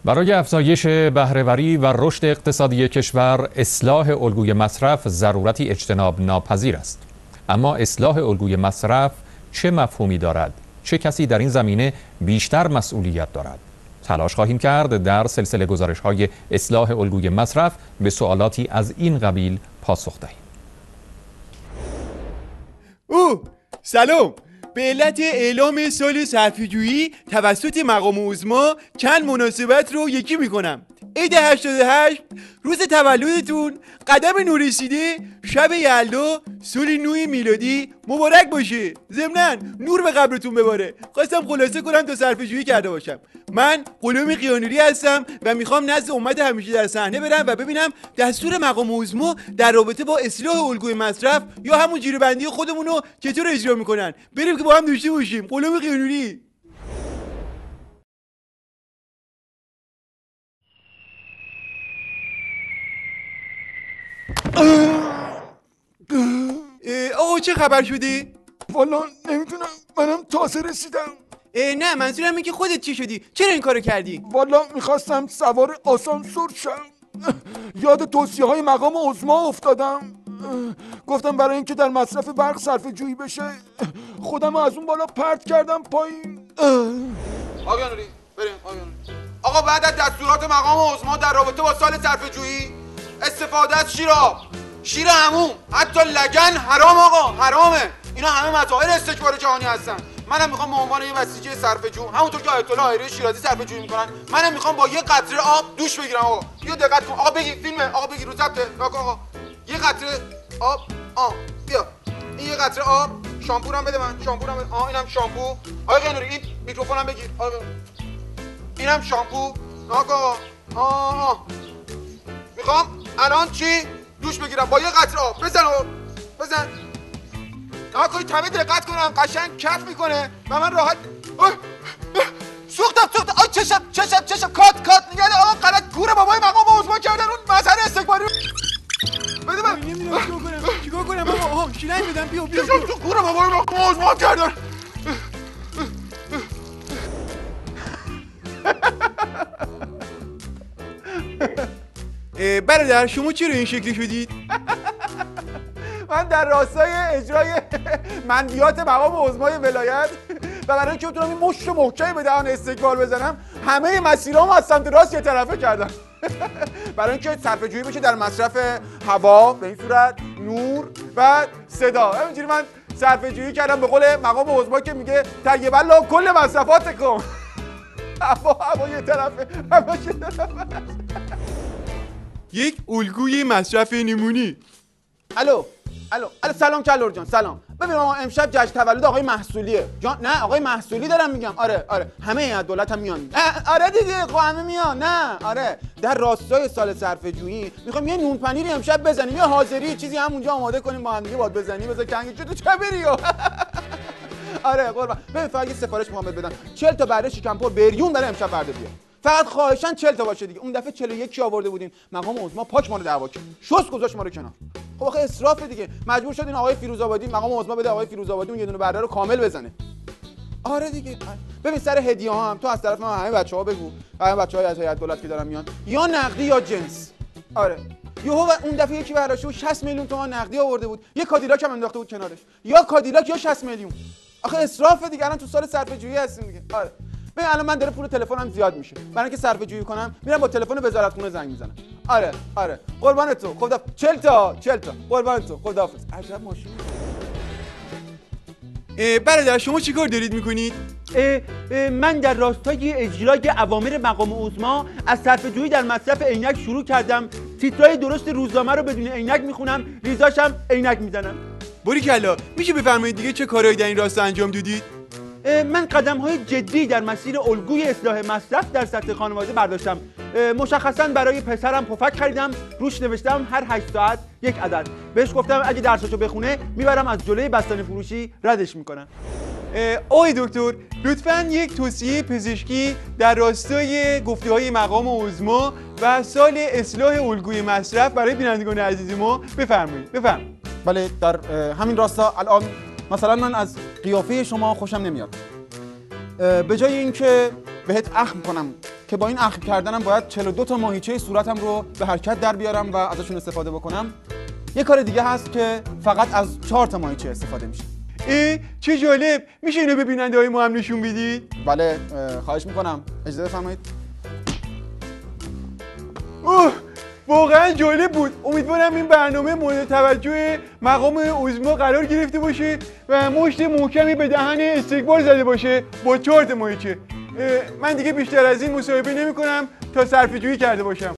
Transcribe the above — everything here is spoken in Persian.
برای افزایش بهره‌وری و رشد اقتصادی کشور، اصلاح الگوی مصرف ضرورتی اجتناب ناپذیر است. اما اصلاح الگوی مصرف چه مفهومی دارد؟ چه کسی در این زمینه بیشتر مسئولیت دارد؟ تلاش خواهیم کرد در سلسله گزارش‌های اصلاح الگوی مصرف به سوالاتی از این قبیل پاسخ دهیم. سلام. به علت اعلام سال صرفه‌جویی توسط مقام عظما چند مناسبت رو یکی میکنم. عید 88، روز تولدتون، قدم نورسیده، شب یلدا، سال نو میلادی مبارک باشه. ضمناً نور به قبرتون بباره. خواستم خلاصه کنم تا صرفه‌جویی کرده باشم. من غلام قیانوری هستم و میخوام نزد امت همیشه در صحنه برم و ببینم دستور مقام عظما در رابطه با اصلاح الگوی مصرف یا همون جیره‌بندی خودمونو چطور اجرا میکنن. بریم که با هم داشته باشیم. غلام قیانوری. آقا چه خبر شدی؟ والا نمیتونم، منم تازه رسیدم. نه منظورم اینه که خودت چی شدی؟ چرا این کارو کردی؟ والا میخواستم سوار آسانسور شم، یاد توصیه های مقام عظما افتادم. گفتم برای اینکه در مصرف برق صرفه جویی بشه خودم از اون بالا پرت کردم پایین. آقا نوری بریم. آقا بعد از دستورات مقام عظما در رابطه با سال صرفه جویی استفاده از شیر عموم، حتی لگن حرام. آقا حرامه. اینا همه مظاهر استکبار جهانی هستن. منم میخوام به عنوان یه بسیجی صرفه‌جو، همونطور که آیت الله حائری شیرازی صرفه‌جویی میکنن، منم میخوام با یه قطره آب دوش بگیرم. آقا بیا دقت کن. آقا بگی فیلمه. آقا بگی رو ضبطه. آقا یه قطره آب. بیا این یه قطره آب. شامپورم بده من. شامپورم بده. اینم شامپو. آقا قیانوری این میکروفونم بگیر. آقا اینم شامپو. آقا میخوام الان چی دوش بگیرم با یه قطره آب. بزن. ناکوی تمه دقت کنم قشنگ کف میکنه و من راحت. سوختم. آی چشم کات نگه. آقا غلط گور بابای مقام عظما کردن اون مظهر استکباری. بده من. نمیدونم چیکار کنم. آقا شیرین بدم. بیا تو گور بابای مقام عظما کردن. برادر شما چرا این شکلی شدید؟ من در راستای اجرای منویات مقام عظمای ولایت و برای اینکه بتونم این مشت محکمی به دهان استکبار بزنم همه مسیرام از سمت راست یه طرفه کردم. برای اینکه صرفه‌جویی بشه در مصرف هوا به این صورت، نور و صدا. همینجوری من صرفه‌جویی کردم به قول مقام عظما که میگه طیب الله کل مصرفاتکم. هوا یه طرفه، همه یه طرفه. یک الگوی مصرف نمونی. الو سلام کلور جان. سلام. ببین ما امشب جشن تولد آقای محصولیه. جان نه آقای محصولی دارم میگم. آره همه از دولت هم میان. آره دیگه همه میان. نه آره در راستای سال صرفه‌جویی میخوام یه نون پنیری امشب بزنیم، یه حاضری چیزی همونجا آماده کنیم با هم دیگه باد بزنیم. بذار کنگی تو چه بریو. آره قربان. ببین فقط یه سفارش میخوام بدم. 40 تا بره شکمپر بریون برای امشب فردا بیار. فقط خواهشاً 40 تا باشه دیگه. اون دفعه 41 آورده بودیم. مقام عظما پاک ما رو دعوا کرد. شست گذاشت ما رو کنار. خب آخه اسراف دیگه. مجبور شدین آقای فیروزآبادی، مقام عظما بده آقای فیروزآبادی اون یه دونه بره رو کامل بزنه. آره دیگه. ببین سر هدیه ها هم تو از طرف من همه بچه‌ها بگو. همه بچه‌های از هیئت دولت که دارن میان یا نقدی یا جنس. آره. یهو اون دفعه یکی براشه 60 میلیون تومان نقدی آورده بود. یه کادیلاک هم انداخته بود کنارش. یا کادیلاک یا 60 میلیون. آخه اسراف دیگه. الان تو سال صرفه‌جویی هستیم دیگه. آره. ببین الان من داره پول تلفنم زیاد میشه. برای اینکه صرفه‌جویی کنم میرم با تلفن وزارتخونه زنگ میزنم. آره قربان تو. خدا 40 تا قربان تو. خداحافظ. عجب ماشین. برادر شما چیکار دارید میکنید؟ من در راستای اجرای اوامر مقام عظما از صرفه‌جویی در مصرف عینک شروع کردم. تیترای درست روزنامه رو بدون عینک میخونم، ریزاشم عینک میزنم. باریکلا. میشه بفرمایید دیگه چه کارهایی در این راستا انجام دادید؟ من قدم‌های جدی در مسیر الگوی اصلاح مصرف در سطح خانواده برداشتم. مشخصاً برای پسرم پفک خریدم، روش نوشتم هر 8 ساعت یک عدد. بهش گفتم اگه درسشو بخونه میبرم از جلوی بستنی فروشی ردش میکنم. آقای دکتر لطفاً یک توصیه پزشکی در راستای گفته‌های مقام عظما و سال اصلاح الگوی مصرف برای بینندگان عزیز ما بفرمایید. بله در همین راستا الان مثلا من از قیافه شما خوشم نمیاد. به جای اینکه بهت اخم کنم که با این اخم کردنم باید 42 تا ماهیچه صورتم رو به حرکت در بیارم و ازشون استفاده بکنم. یه کار دیگه هست که فقط از 4 تا ماهیچه استفاده میشه. چه جالب. میشه اینو به بیننده‌های ما هم نشون بدید؟ بله خواهش میکنم. اجازه بفرمایید. واقعا جالب بود. امیدوارم این برنامه مورد توجه مقام عظما قرار گرفته باشه و مشت محکمی به دهن استکبار زده باشه با 4 تا ماهیچه. من دیگه بیشتر از این مصاحبه نمی‌کنم تا صرفه‌جویی کرده باشم.